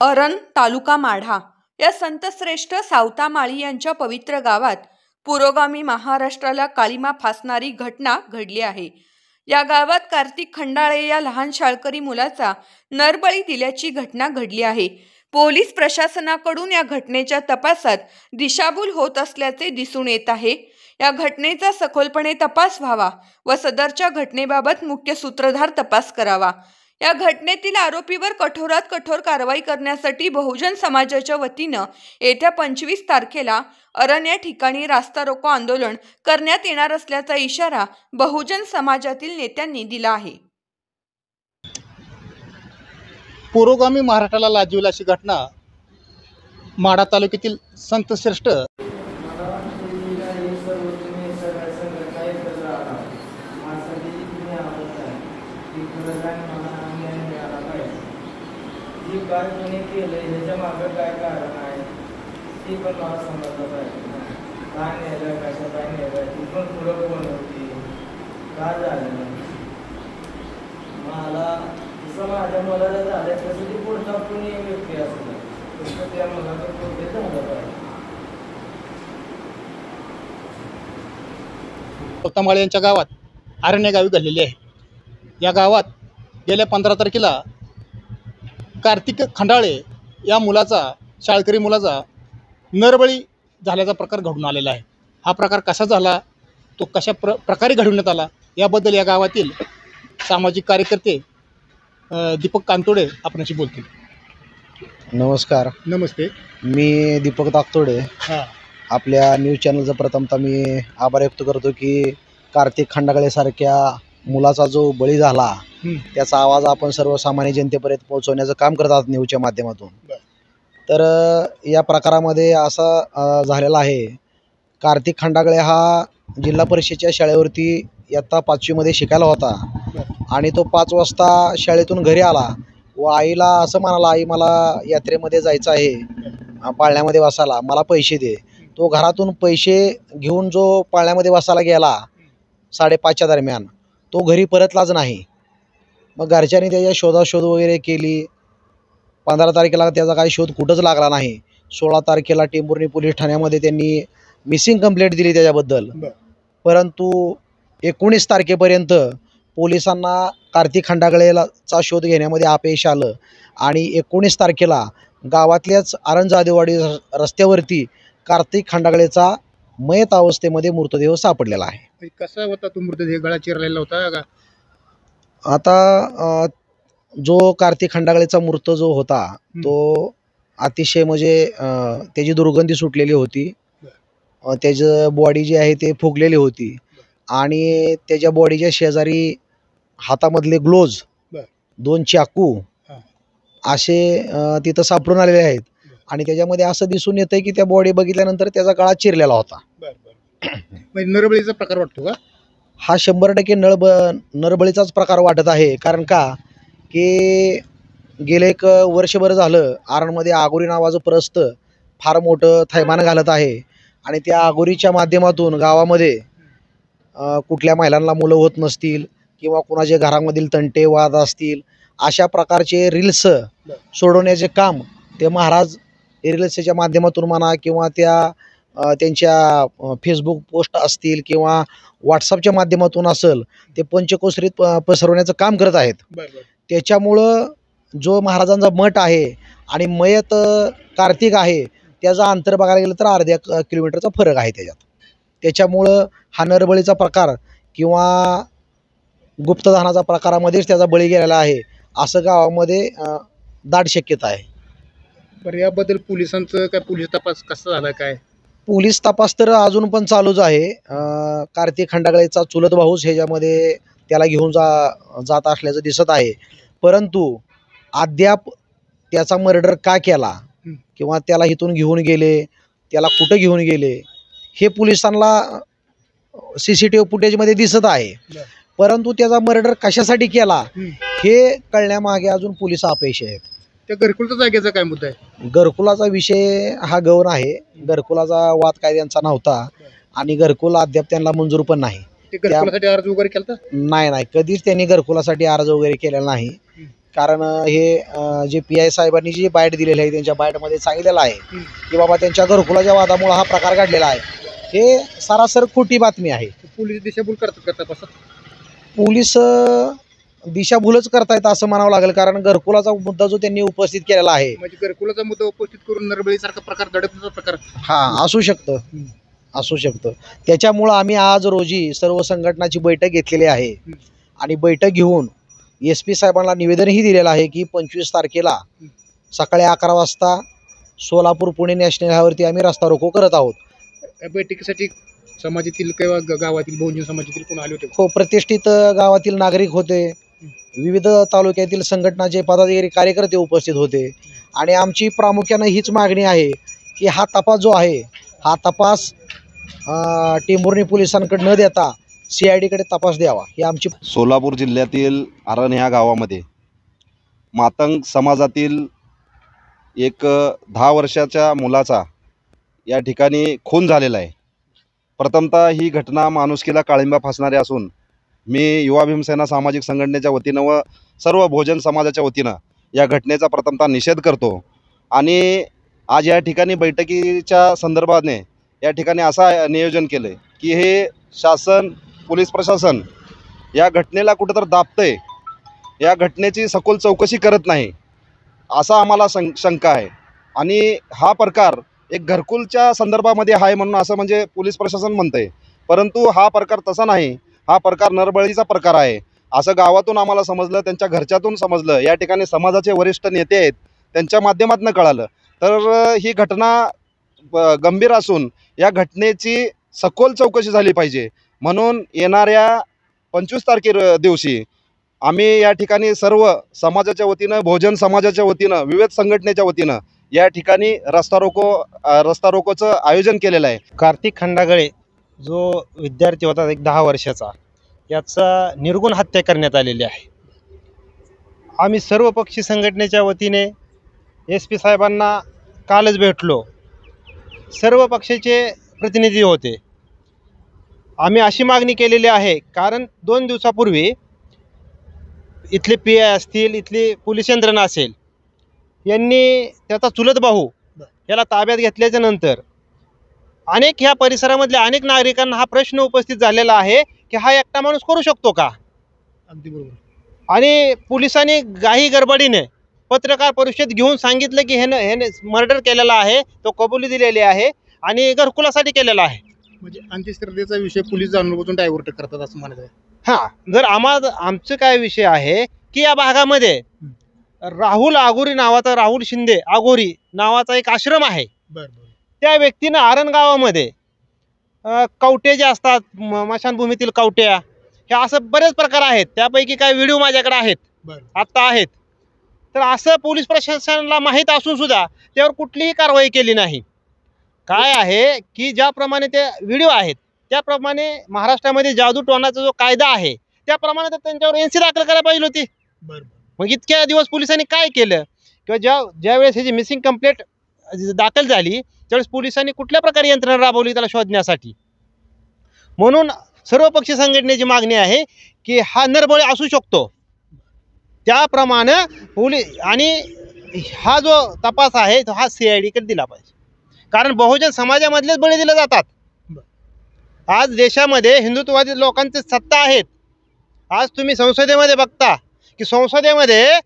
अरण तालुका माढा या संतश्रेष्ठ सावतामाळी यांच्या पवित्र गावात पुरोगामी महाराष्ट्राला काळीमा फासणारी घटना घडली आहे। या गावात कार्तिक खंडाळे या लहान शाळकरी मुलाचा नरबळी दिल्याची घटना घडली आहे। पोलीस प्रशासनाकडून या घटनेच्या तपासात दिशाभूल होत असल्याचे दिसून येत आहे। या घटनेचा सखोलपणे तपास व्हावा व सदरच्या घटनेबाबत मुख्य सूत्रधार तपास करावा। या घटनेतील आरोपीवर कठोरात कठोर कारवाई करण्यासाठी बहुजन समाजाच्या वतीनं येत्या 25 तारखेला अरण या ठिकाणी रास्ता रोको आंदोलन करण्यात येणार असल्याचा इशारा बहुजन समाजातील नेत्यांनी दिला आहे। पुरोगामी महाराष्ट्राला लाजिवल अशी घटना माढा तालुक्यातील संतश्रेष्ठ काय कोणी केलं ह्याच्या मागं काय कारण आहे ती पण मला समजलं पाहिजे। काय नेलं कशा काय नेलं ती पण पुढं कोण होती काय झालं मला जसं माझ्या मुलाला झालं तसं ती पुढचा कोणी व्यक्ती असलं तसं त्या मुलाचं पुढे झालं पाहिजे। सावतामाळी यांच्या गावात अरण या गावी घडलेली आहे। या गावात गेल्या 15 तारखेला कार्तिक खंडाळे या मुलाचा शाळकरी मुलाचा नरबळी झाल्याचा प्रकार घडून आलेला आहे। हा प्रकार कसा झाला, तो कशा प्रकारे घडवण्यात आला याबद्दल या गावातील सामाजिक कार्यकर्ते दीपक कांतोडे आपल्याशी बोलतील। नमस्कार। नमस्ते, मी दीपक ताकतोडे। आपल्या न्यूज चॅनलचा प्रथमतः मी आभार व्यक्त करतो की कार्तिक खंडाळे सारख्या मुलाचा जो बळी झाला त्याचा आवाज आपण सर्वसामान्य जनतेपर्यंत पोहोचवण्याचं काम करत आहात न्यूजच्या माध्यमातून। तर या प्रकारामध्ये असा झालेला आहे, कार्तिक खंडाळे हा जिल्हा परिषदेच्या शाळेवरती इयत्ता 5वी मध्ये शिकायला होता आणि तो 5 वाजता शाळेतून घरी आला व आईला असं म्हणाला, आई मला यात्रेमध्ये जायचं आहे, पाळण्यामध्ये बसायला मला पैसे दे। तो घरातून पैसे घेऊन जो पाळण्यामध्ये बसायला गेला 5:30च्या दरम्यान, तो घरी परतलाच नाही। मग घरच्यांनी त्याच्या शोधाशोध वगैरे केली। 15 तारखेला त्याचा काही शोध कुठंच लागला नाही। 16 तारखेला टेंभुर्णी पोलीस ठाण्यामध्ये त्यांनी मिसिंग कंप्लेंट दिली त्याच्याबद्दल, परंतु 19 तारखेपर्यंत पोलिसांना कार्तिक खंडाळेचा शोध घेण्यामध्ये अपयश आलं आणि 19 तारखेला गावातल्याच अरण जादेवाडी रस्त्यावरती कार्तिक खंडाळेचा मयत अवस्थेमध्ये मृतदेह सापडलेला आहे। कसा होता तो मृतदेह? गळा चिरलेला होता का? आता जो कार्तिक खंडाळेचा मृत जो होता तो अतिशय म्हणजे त्याची दुर्गंधी सुटलेली होती, त्याचं बॉडी जी आहे ते फुगलेली होती आणि त्याच्या बॉडीच्या शेजारी हातामधले ग्लोव्ज, 2 चाकू असे तिथं सापडून आलेले आहेत आणि त्याच्यामध्ये असं दिसून येतंय की त्या बॉडी बघितल्यानंतर त्याचा गळा चिरलेला होता। नरबळीचा प्रकार वाटतो का? हा 100% नरबळीचाच प्रकार वाटत आहे। कारण का की गेले 1 वर्षभर झालं अरणमध्ये आगोरी नावाचं प्रस्थ फार मोठं थैमान घालत आहे आणि त्या आगोरीच्या माध्यमातून गावामध्ये कुठल्या महिलांना मुलं होत नसतील किंवा कुणाच्या घरामधील तंटे वाद असतील अशा प्रकारचे रील्स सोडवण्याचे काम ते महाराज रील्सच्या माध्यमातून म्हणा किंवा त्यांच्या फेसबुक पोस्ट असतील किंवा व्हॉट्सअपच्या माध्यमातून असेल ते पंचकोशरीत पसरवण्याचं काम करत आहेत। त्याच्यामुळं जो महाराजांचा मठ आहे आणि मयत कार्तिक आहे त्याचा अंतर बघायला गेलं तर अर्ध्या किलोमीटरचा फरक आहे त्याच्यामुळं हा नरबळीचा प्रकार किंवा गुप्तदानाचा प्रकारामध्येच त्याचा बळी गेलेला आहे असं गावामध्ये दाट शक्यता आहे। बरं, याबद्दल पोलिसांचं काय, पोलीस तपास कसा झाला काय? पोलीस तपास तर अजून पण चालूच आहे। कार्तिक खंडाळेचा चुलत भाऊच ह्याच्यामध्ये त्याला घेऊन जात असल्याचं दिसत आहे, परंतु अद्याप त्याचा मर्डर का केला किंवा त्याला इथून घेऊन गेले, त्याला कुठं घेऊन गेले हे पोलिसांना CCTV फुटेजमध्ये दिसत आहे, परंतु त्याचा मर्डर कशासाठी केला हे कळण्यामागे अजून पोलीस अपयशी आहेत। त्या घरकुलच्या जागेचा काय मुद्दा आहे? घरकुलाचा विषय हा गौण आहे। घरकुलाचा वाद काय त्यांचा नव्हता आणि घरकुल अद्याप त्यांना मंजूर पण नाही। घरकुलासाठी अर्ज वगैरे केला? नाही, कधीच त्यांनी घरकुलासाठी अर्ज वगैरे केलेला नाही। कारण हे जे PI साहेबांनी जी बाईट दिलेली आहे त्यांच्या बाईटमध्ये सांगितलेलं आहे की बाबा त्यांच्या घरकुलाच्या वादामुळे हा प्रकार घडलेला आहे. हे सरासर खोटी बातमी आहे. पोलीस दिशाभूल करतात असं पोलीस दिशाभूलच करतायत असं म्हणावं लागेल, कारण घरकुलाचा मुद्दा जो त्यांनी उपस्थित केलेला आहे म्हणजे घरकुलाचा मुद्दा उपस्थित करून नरबळीसारखा प्रकार दडपण्याचा प्रकार असू शकतं. त्याच्यामुळं आम्ही आज रोजी सर्व संघटनाची बैठक घेतलेली आहे आणि बैठक घेऊन SP साहेबांना निवेदनही दिलेलं आहे की 25 तारखेला सकाळी 11 वाजता सोलापूर पुणे नॅशनल हायवेवरती आम्ही रस्ता रोको करत आहोत. या बैठकीसाठी समाजातील किंवा गावातील बहुजन समाजातील कोण आले होते? हो, प्रतिष्ठित गावातील नागरिक होते, विविध तालुक्यातील संघटनाचे पदाधिकारी कार्यकर्ते उपस्थित होते आणि आमची प्रामुख्यानं हीच मागणी आहे की हा तपास जो आहे हा तपास टेंभुर्णी पोलिसांकडे न देता CID कडे तपास द्यावा ही आमची. सोलापूर जिल्ह्यातील आरण ह्या गावामध्ये मातंग समाजातील एक 10 वर्षाच्या मुलाचा या ठिकाणी खून झालेला आहे. प्रथमतः ही घटना माणुसकीला काळिंबा फासणारी असून मी युवा भीमसेना सामाजिक संघटनेच्या वतीनं व सर्व बहुजन समाजाच्या वतीनं या घटनेचा प्रथमतः निषेध करतो. आणि आज या ठिकाणी बैठकीच्या संदर्भाने या ठिकाणी असं नियोजन केलं आहे की हे शासन, पोलीस प्रशासन या घटनेला कुठंतरी दाबतंय, या घटनेची सखोल चौकशी करत नाही असा आम्हाला शंका आहे. आणि हा प्रकार एक घरकुलच्या संदर्भामध्ये आहे म्हणून असं म्हणजे पोलीस प्रशासन म्हणतंय, परंतु हा प्रकार तसा नाही. हा प्रकार नरबळीचा प्रकार आहे असं गावातून आम्हाला समजलं, त्यांच्या घरच्यातून समजलं, या ठिकाणी समाजाचे वरिष्ठ नेते आहेत त्यांच्या माध्यमातून कळालं. तर ही घटना गंभीर असून या घटनेची सखोल चौकशी झाली पाहिजे. म्हणून येणाऱ्या 25 तारखे दिवशी आम्ही या ठिकाणी सर्व समाजाच्या वतीनं, बहुजन समाजाच्या वतीनं, विविध संघटनेच्या वतीनं या ठिकाणी रस्ता रोकोचं आयोजन केलेलं आहे. कार्तिक खंडागळे जो विद्यार्थी होता एक 10 वर्षाचा, याचा निर्गुण हत्या करण्यात आलेली आहे. आम्ही सर्व पक्षी संघटनेच्या वतीने SP साहेबांना कालच भेटलो. सर्व पक्षाचे प्रतिनिधी होते. आम्ही अशी मागणी केलेली आहे, कारण 2 दिवसापूर्वी इथले PI असतील, इथली पोलीस यंत्रणा असेल, यांनी त्याचा चुलत भाऊ याला ताब्यात घेतल्याच्या नंतर अनेक ह्या परिसरामधल्या अनेक नागरिकांना हा प्रश्न उपस्थित झालेला आहे की हा एकटा माणूस करू शकतो का. अगदी बरोबर. आणि पोलिसांनी काही गडबडीने पत्रकार परिषद घेऊन सांगितलं की ह्याने मर्डर केलेला आहे, तो कबुली दिलेली आहे आणि घरकुलासाठी केलेला आहे. म्हणजे अंत्यश्रद्धेचा विषय पोलीस जाणून डायव्हर्ट करतात असं म्हणत आहे. हां, जर आमचं काय विषय आहे की या भागामध्ये राहुल आगोरी नावाचा, राहुल शिंदे आगोरी नावाचा एक आश्रम आहे. त्या व्यक्तीनं आरण गावामध्ये कवटे जे असतात, मशानभूमीतील कवट्या, हे असं बरेच प्रकार आहेत. त्यापैकी काही व्हिडिओ माझ्याकडे आहेत, आत्ता आहेत. तर असं पोलीस प्रशासनाला माहीत असून सुद्धा त्यावर कुठलीही कारवाई केली नाही. काय आहे की ज्याप्रमाणे ते व्हिडिओ आहेत त्याप्रमाणे महाराष्ट्रामध्ये जादू टोनाचा जो कायदा आहे त्याप्रमाणे तर त्यांच्यावर NC दाखल करायला पाहिजे होती. मग इतक्या दिवस पोलिसांनी काय केलं, किंवा ज्यावेळेस ह्याची मिसिंग कंप्लेंट दाखल झाली त्यावेळेस पोलिसांनी कुठल्या प्रकारे यंत्रणा राबवली त्याला शोधण्यासाठी. म्हणून सर्व पक्षी संघटनेची मागणी आहे की हा नरबळी असू शकतो, त्याप्रमाणे पोलीस आणि हा जो तपास आहे तो हा CID कडे दिला पाहिजे. कारण बहुजन समाजामधलेच बळी दिले जातात. आज देशामध्ये हिंदुत्ववादी लोकांचे सत्ता आहेत. आज तुम्ही संसदेमध्ये बघता की संसदेमध्ये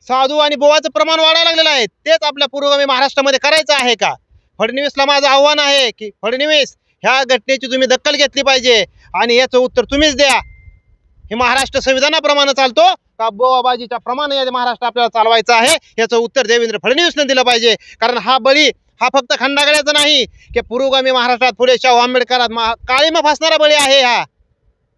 साधू आणि बोवाचं प्रमाण वाढायला लागलेलं आहे. तेच आपल्या पुरोगामी महाराष्ट्रामध्ये करायचं आहे का? फडणवीसला माझं आव्हान आहे की फडणवीस, ह्या घटनेची तुम्ही दखल घेतली पाहिजे आणि याचं उत्तर तुम्हीच द्या. हे महाराष्ट्र संविधानाप्रमाणे चालतो का बोवाबाजीच्या प्रमाणे या महाराष्ट्र आपल्याला चालवायचं आहे, याचं उत्तर देवेंद्र फडणवीसने दिलं पाहिजे. कारण हा बळी हा फक्त खंडागळ्याचा नाही की पुरोगामी महाराष्ट्रात पुढे शाहू आंबेडकरात काळीमा फासणारा बळी आहे हा.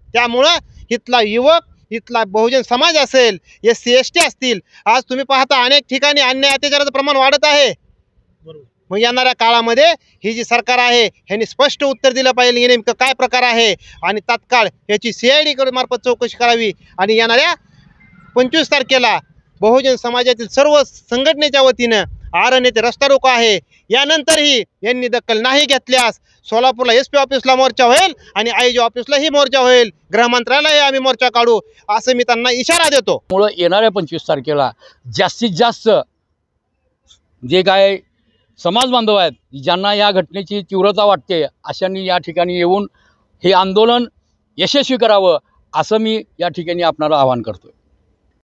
त्यामुळं इथला युवक, इथला बहुजन समाज असेल, SC ST असतील, आज तुम्ही पाहता अनेक ठिकाणी अन्याय अत्याचाराचं प्रमाण वाढत आहे. मग येणाऱ्या काळामध्ये ही जी सरकार आहे ह्यांनी स्पष्ट उत्तर दिलं पाहिजे की नेमकं काय प्रकार आहे आणि तात्काळ याची CID मार्फत चौकशी करावी. आणि येणाऱ्या 25 तारखेला बहुजन समाजातील सर्व संघटनेच्या वतीनं आरण येथे रस्ता रोको आहे. यानंतरही यांनी दखल नाही घेतल्यास सोलापूरला SP ऑफिसला मोर्चा होईल आणि IG ऑफिसलाही मोर्चा होईल. गृहमंत्र्यालाही आम्ही मोर्चा काढू असं मी त्यांना इशारा देतो. मुळे येणाऱ्या 25 तारखेला जास्तीत जास्त जे काय समाज बांधव आहेत ज्यांना या घटनेची तीव्रता वाटते अशांनी या ठिकाणी येऊन हे आंदोलन यशस्वी करावं असं मी या ठिकाणी आपणाला आवाहन करतो.